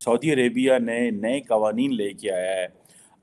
Saudi Arabia ने नए कवानीन लेके आया है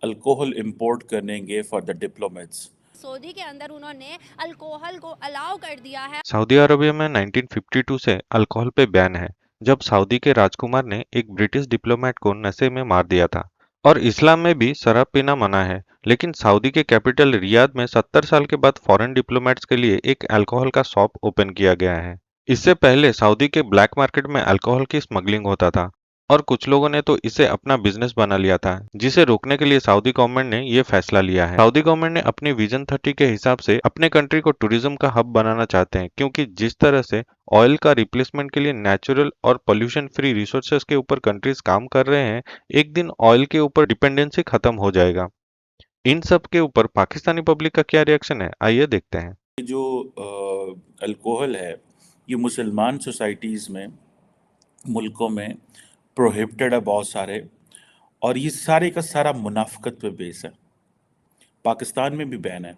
अल्कोहल इंपोर्ट करने के फॉर द डिप्लोमेट्स। सऊदी के अंदर उन्होंने अल्कोहल को अलाउ कर दिया है। सऊदी अरबिया में 1952 से अल्कोहल पे बैन है, जब सऊदी के राजकुमार ने एक ब्रिटिश डिप्लोमेट को नशे में मार दिया था। और इस्लाम में भी शराब पीना मना है, लेकिन सऊदी के कैपिटल रियाद में 70 साल के बाद फॉरेन डिप्लोमेट्स के लिए एक अल्कोहल का शॉप ओपन किया गया है। इससे पहले सऊदी के ब्लैक मार्केट में अल्कोहल की स्मगलिंग होता था और कुछ लोगों ने तो इसे अपना बिजनेस बना लिया था, जिसे रोकने के लिए सऊदी गवर्नमेंट ने ये फैसला लिया है। सऊदी गवर्नमेंट ने अपनी विजन 30 के हिसाब से अपने कंट्री को टूरिज्म का हब बनाना चाहते हैं, क्योंकि जिस तरह से ऑयल का रिप्लेसमेंट के लिए नेचुरल और पोल्यूशन फ्री रिसोर्सेज के ऊपर कंट्रीज काम कर रहे हैं, एक दिन ऑयल के ऊपर डिपेंडेंसी खत्म हो जाएगा। इन सब के ऊपर पाकिस्तानी पब्लिक का क्या रिएक्शन है, आइए देखते हैं। ये जो अल्कोहल है ये मुसलमान सोसाइटीज़ में, मुल्कों में प्रोहिबिटेड है बहुत सारे, और ये सारे का सारा मुनाफिकत पे बेस है। पाकिस्तान में भी बैन है,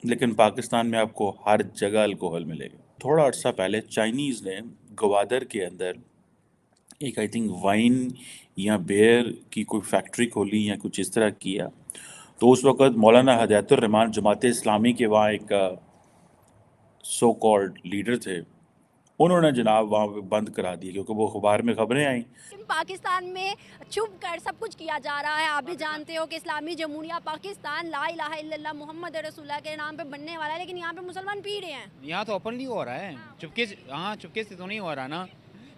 लेकिन पाकिस्तान में आपको हर जगह अल्कोहल मिलेगा। थोड़ा अर्सा पहले चाइनीज़ ने गवादर के अंदर एक आई थिंक वाइन या बेयर की कोई फैक्ट्री खोली या कुछ इस तरह किया। तो उस वक़्त मौलाना हदायतुर रहमान जमात इस्लामी के वहाँ एक सो कॉल्ड लीडर थे, उन्होंने जनाब वहाँ पे बंद करा दिया क्योंकि वो अखबार में खबरें आई। लेकिन पाकिस्तान में चुप कर सब कुछ किया जा रहा है। आप भी जानते हो कि इस्लामी जमहूरिया पाकिस्तान ला इलाहा इल्लल्लाह मोहम्मद रसूलुल्लाह के नाम पे बनने वाला है, लेकिन यहाँ पे मुसलमान पी रहे हैं। यहाँ तो ओपनली हो रहा है, चुपके से। हाँ, चुपके से तो नहीं हो रहा ना,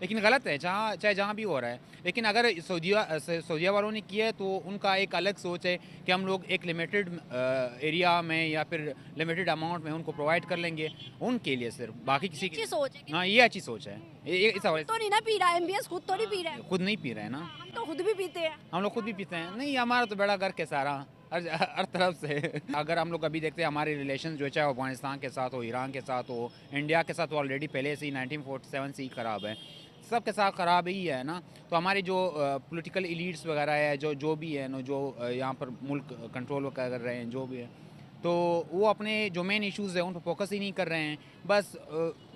लेकिन गलत है चाहे जहाँ भी हो रहा है। लेकिन अगर सऊदीया वालों ने किया है तो उनका एक अलग सोच है कि हम लोग एक लिमिटेड एरिया में या फिर लिमिटेड अमाउंट में उनको प्रोवाइड कर लेंगे, उनके लिए सिर्फ, बाकी किसी अच्छी की। सोच है। हाँ, ये अच्छी सोच है। इस हवाले तो नहीं ना पी रहा है, एमबीएस खुद तो नहीं पी रहा है। खुद नहीं पी रहे हैं ना, हम तो खुद भी पीते हैं। हम लोग खुद भी पीते हैं। नहीं, हमारा तो बेड़ा गर्क है सारा, हर तरफ से। अगर हम लोग अभी देखते हैं हमारे रिलेशन जो चाहे अफगानिस्तान के साथ हो, ईरान के साथ हो, इंडिया के साथ, ऑलरेडी पहले से ही 1947 से ही ख़राब है, सबके साथ ख़राब ही है ना। तो हमारी जो पॉलिटिकल एलिट्स वगैरह है, जो भी है ना, जो यहाँ पर मुल्क कंट्रोल कर रहे हैं, जो भी है, तो वो अपने जो मेन इश्यूज़ है उन पर फोकस ही नहीं कर रहे हैं। बस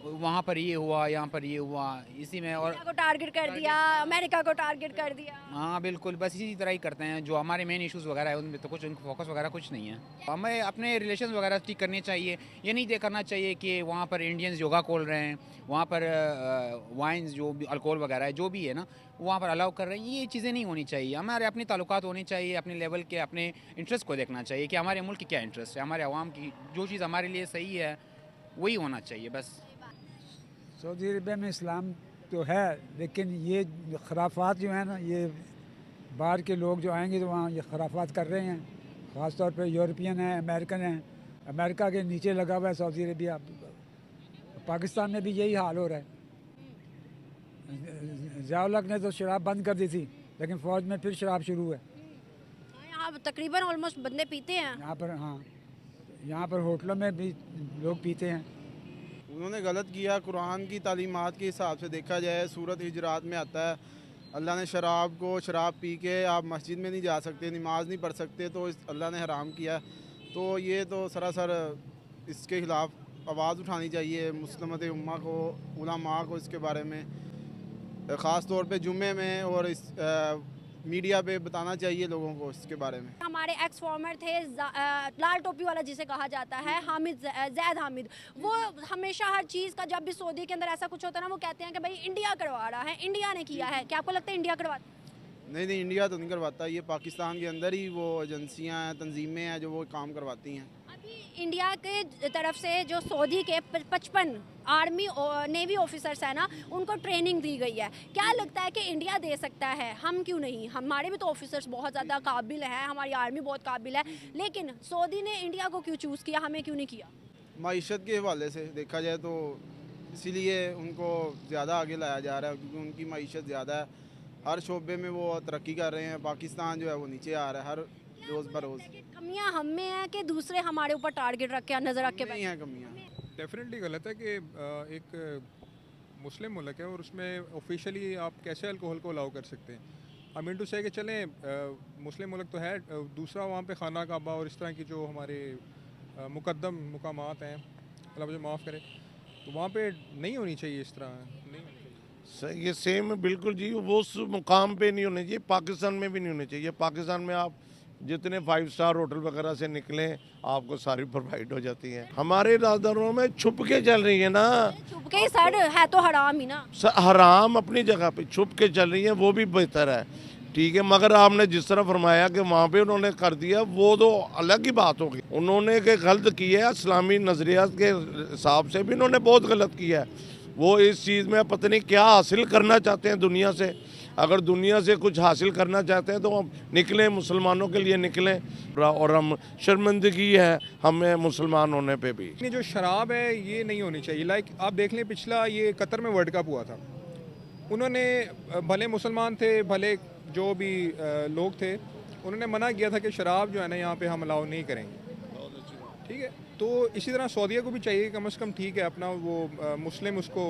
वहाँ पर ये हुआ, यहाँ पर ये हुआ, इसी में। और इंडिया को टारगेट कर दिया, अमेरिका को टारगेट कर दिया। हाँ बिल्कुल, बस इसी तरह ही करते हैं। जो हमारे मेन इश्यूज़ वगैरह है उनमें तो कुछ उनका फोकस वगैरह कुछ नहीं है। हमें अपने रिलेशन वगैरह ठीक करने चाहिए। ये नहीं करना चाहिए कि वहाँ पर इंडियंस योगा खोल रहे हैं, वहाँ पर वाइन्स जो भी अल्कोहल वगैरह है जो भी है ना, वहाँ पर अलाउ कर रहे हैं। ये चीज़ें नहीं होनी चाहिए। हमारे अपने ताल्लुकात होने चाहिए, अपने लेवल के, अपने इंटरेस्ट को देखना चाहिए कि हमारे मुल्क की क्या इंटरेस्ट है, हमारे अवाम की जो चीज़ हमारे लिए सही है वही होना चाहिए बस। सऊदी अरबिया में इस्लाम तो है, लेकिन ये खराफात जो है ना, ये बाहर के लोग जो आएंगे तो वहाँ ये खराफात कर रहे हैं। ख़ास तौर पे यूरोपियन हैं, अमेरिकन हैं। अमेरिका के नीचे लगा हुआ है सऊदी अरबिया। पाकिस्तान में भी यही हाल हो रहा है। ज़िया-उल-हक ने तो शराब बंद कर दी थी, लेकिन फ़ौज में फिर शराब शुरू है यहाँ तकरीबन ऑलमोस्ट बंदे पीते हैं। यहाँ पर। हाँ, यहाँ पर होटलों में भी लोग पीते हैं। उन्होंने गलत किया। कुरान की तालीमात के हिसाब से देखा जाए, सूरत हिजरात में आता है, अल्लाह ने शराब पी के आप मस्जिद में नहीं जा सकते, नमाज नहीं पढ़ सकते, तो अल्लाह ने हराम किया। तो ये तो सरासर इसके ख़िलाफ़ आवाज़ उठानी चाहिए मुस्लिमत उम्मा को, उलमा को इसके बारे में, ख़ास तौर पे जुम्मे में, और इस मीडिया पे बताना चाहिए लोगों को इसके बारे में। हमारे एक्स फॉर्मर थे लाल टोपी वाला जिसे कहा जाता है, जैद हामिद, वो हमेशा हर चीज़ का, जब भी सऊदी के अंदर ऐसा कुछ होता है ना, वो कहते हैं कि भाई इंडिया करवा रहा है, इंडिया ने किया है। क्या आपको लगता है इंडिया करवाता है? नहीं, इंडिया तो नहीं करवाता। ये पाकिस्तान के अंदर ही वो एजेंसियाँ हैं, तंजीमें हैं जो वो काम करवाती हैं। अभी इंडिया के तरफ से जो सऊदी के 55 आर्मी और नेवी ऑफिसर्स हैं ना, उनको ट्रेनिंग दी गई है। क्या लगता है कि इंडिया दे सकता है? हम क्यों नहीं? हमारे भी तो ऑफिसर्स बहुत ज़्यादा काबिल हैं, हमारी आर्मी बहुत काबिल है, लेकिन सऊदी ने इंडिया को क्यों चूज़ किया, हमें क्यों नहीं किया? मईशत के हवाले से देखा जाए तो इसीलिए उनको ज़्यादा आगे लाया जा रहा है, क्योंकि उनकी मईशत ज़्यादा है। हर शोबे में वो तरक्की कर रहे हैं। पाकिस्तान जो है वो नीचे आ रहा है हर रोज़ बरोज़। कमियां हम में हैं कि दूसरे हमारे ऊपर टारगेट रख के, नज़र रख के नहीं है कमियाँ। डेफिनेटली गलत है कि एक मुस्लिम मुल्क है और उसमें ऑफिशियली आप कैसे अल्कोहल को अलाउ कर सकते हैं। आई मीन टू से कि चलें मुस्लिम मुल्क तो है, दूसरा वहाँ पे खाना काबा और इस तरह की जो हमारे मुकद्दम मुकामात हैं, अल्लाह मुझे माफ़ करे, तो वहाँ पे नहीं होनी चाहिए इस तरह, नहीं होनी चाहिए। ये सेम बिल्कुल जी, वो उस मुकाम पे नहीं होने चाहिए, पाकिस्तान में भी नहीं होने चाहिए। पाकिस्तान में आप जितने 5 स्टार होटल वगैरह से निकलें आपको सारी प्रोवाइड हो जाती हैं। हमारे राजदारों में छुप के चल रही है ना, छुप के ही सर है तो हराम ही ना। हराम अपनी जगह पे छुप के चल रही है, वो भी बेहतर है, ठीक है। मगर आपने जिस तरह फरमाया कि वहाँ पे उन्होंने कर दिया, वो तो अलग ही बात होगी। उन्होंने के गलत किया है, इस्लामी नज़रियात के हिसाब से भी उन्होंने बहुत गलत किया है। वो इस चीज़ में पता नहीं क्या हासिल करना चाहते हैं दुनिया से। अगर दुनिया से कुछ हासिल करना चाहते हैं तो हम निकलें, मुसलमानों के लिए निकलें। और हम शर्मिंदगी है हमें मुसलमान होने पे भी। ये जो शराब है ये नहीं होनी चाहिए। लाइक आप देख लें, पिछला ये कतर में वर्ल्ड कप हुआ था, उन्होंने भले मुसलमान थे भले जो भी लोग थे, उन्होंने मना किया था कि शराब जो है ना यहाँ पे हम अलाउ नहीं करेंगे, ठीक है। तो इसी तरह सऊदीया को भी चाहिए कम से कम, ठीक है, अपना वो मुस्लिम उसको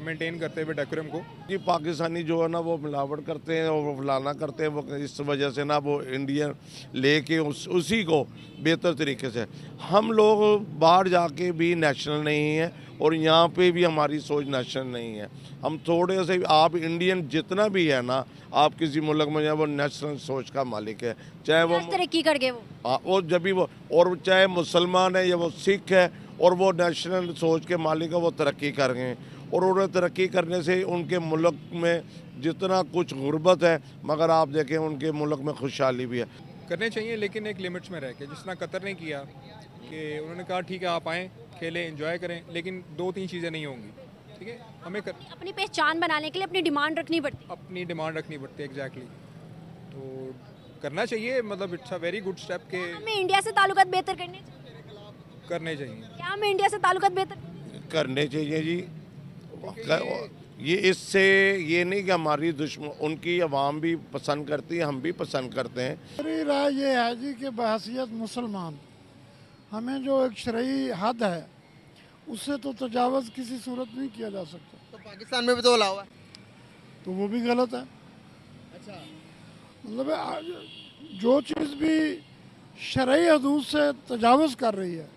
मेंटेन करते हुए डेकोरम को। ये पाकिस्तानी जो है ना वो मिलावट करते हैं और वो फलाना करते हैं, वो इस वजह से ना वो इंडियन लेके उसी को बेहतर तरीके से। हम लोग बाहर जाके भी नेशनल नहीं हैं और यहाँ पे भी हमारी सोच नेशनल नहीं है। हम थोड़े से, आप इंडियन जितना भी है ना, आप किसी मुल्क में जाए वो नेशनल सोच का मालिक है, चाहे वो तरक्की करके वो जब भी वो, और चाहे मुसलमान है या वो सिख है, और वो नेशनल सोच के मालिक है, वो तरक्की कर गए। और उन्हें तरक्की करने से उनके मुल्क में जितना कुछ गुर्बत है, मगर आप देखें उनके मुल्क में खुशहाली भी है। करने चाहिए लेकिन एक लिमिट्स में रह के, जिस तरह कतर ने किया कि उन्होंने कहा ठीक है आप आएँ, खेलें, एंजॉय करें, लेकिन 2-3 चीज़ें नहीं होंगी, ठीक है। हमें अपनी पहचान बनाने के लिए अपनी डिमांड रखनी पड़ती है। अपनी डिमांड रखनी पड़ती है, एग्जैक्टली। तो करना चाहिए, मतलब it's a very good step के हमें इंडिया से ताल्लुकात बेहतर करने चाहिए। क्या हमें इंडिया से ताल्लुकात बेहतर करने चाहिए जी। ये इससे ये नहीं कि हमारी दुश्मन, उनकी आवाम भी पसंद करती है, हम भी पसंद करते हैं। मेरी राय ये है जी कि बहैसियत मुसलमान हमें जो एक शरई हद है उससे तो तजावज़ किसी सूरत नहीं किया जा सकता। तो पाकिस्तान में भी तो अलाउ है, तो वो भी गलत है। अच्छा, मतलब जो चीज़ भी शरई हदूद से तजावज़ कर रही है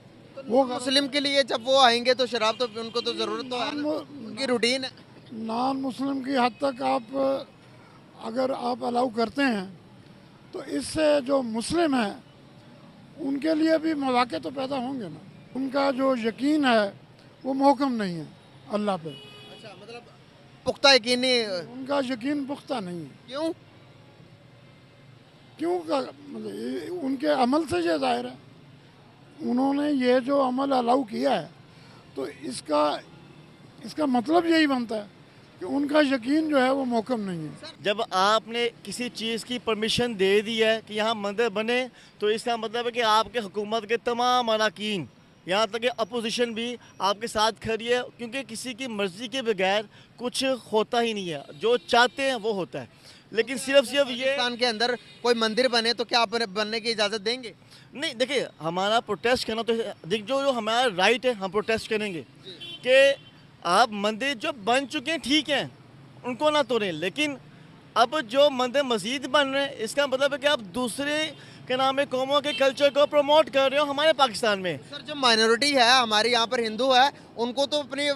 वो मुस्लिम के लिए जब वो आएंगे तो शराब तो उनको तो ज़रूरत तो है ना, उनकी रूटीन है। नॉन मुस्लिम की हद तक आप अगर आप अलाउ करते हैं तो इससे जो मुस्लिम है उनके लिए भी मौके तो पैदा होंगे ना। उनका जो यकीन है वो महकम नहीं है अल्लाह पे। अच्छा, मतलब पुख्ता यकीनी, उनका यकीन पुख्ता नहीं है। क्यों का मतलब उनके अमल से ये जाहिर है। उन्होंने ये जो अमल अलाउ किया है तो इसका मतलब यही बनता है कि उनका यकीन जो है वो महकम नहीं है। जब आपने किसी चीज़ की परमिशन दे दी है कि यहाँ मंदिर बने, तो इसका मतलब है कि आपके हुकूमत के तमाम अरकान, यहाँ तक कि अपोजिशन भी आपके साथ खड़ी है, क्योंकि किसी की मर्ज़ी के बगैर कुछ होता ही नहीं है, जो चाहते हैं वो होता है। लेकिन सिर्फ ये पाकिस्तान के अंदर कोई मंदिर बने तो क्या आप बनने की इजाज़त देंगे? नहीं, देखिए हमारा प्रोटेस्ट करना तो जो हमारा राइट है, हम प्रोटेस्ट करेंगे कि आप मंदिर जो बन चुके हैं ठीक हैं, उनको ना तोड़ें, लेकिन अब जो मंदिर मस्जिद बन रहे हैं इसका मतलब है कि आप दूसरे के नाम में कौमों के कल्चर को प्रमोट कर रहे हो हमारे पाकिस्तान में। सर, जो माइनॉरिटी है हमारे यहाँ पर हिंदू है, उनको तो अपनी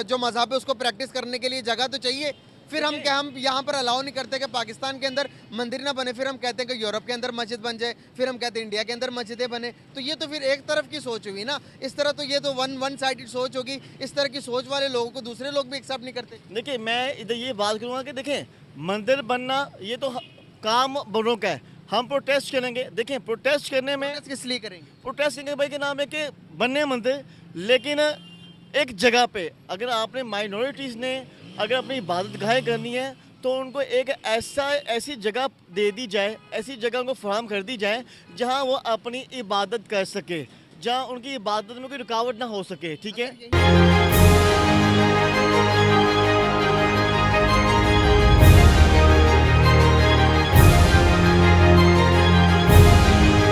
जो मज़हब है उसको प्रैक्टिस करने के लिए जगह तो चाहिए। फिर हम यहाँ पर अलाउ नहीं करते कि पाकिस्तान के अंदर मंदिर ना बने, फिर हम कहते हैं कि यूरोप के अंदर मस्जिद बन जाए, फिर हम कहते हैं इंडिया के अंदर मस्जिदें बने। तो ये तो फिर एक तरफ की सोच हुई ना, इस तरह तो ये तो वन साइडेड सोच होगी। इस तरह की सोच वाले लोगों को दूसरे लोग भी एक्सेप्ट नहीं करते। देखिए मैं इधर ये बात करूँगा कि देखें मंदिर बनना ये तो काम बड़ों का है, हम प्रोटेस्ट करेंगे। देखें प्रोटेस्ट करने में किस लिए करेंगे? प्रोटेस्ट करेंगे भाई के नाम है कि बनने मंदिर, लेकिन एक जगह पे अगर आपने माइनॉरिटीज़ ने अगर अपनी इबादत गाहें करनी है तो उनको एक ऐसी जगह दे दी जाए, ऐसी जगह उनको फराहम कर दी जाए जहां वो अपनी इबादत कर सके, जहां उनकी इबादत में कोई रुकावट ना हो सके, ठीक है।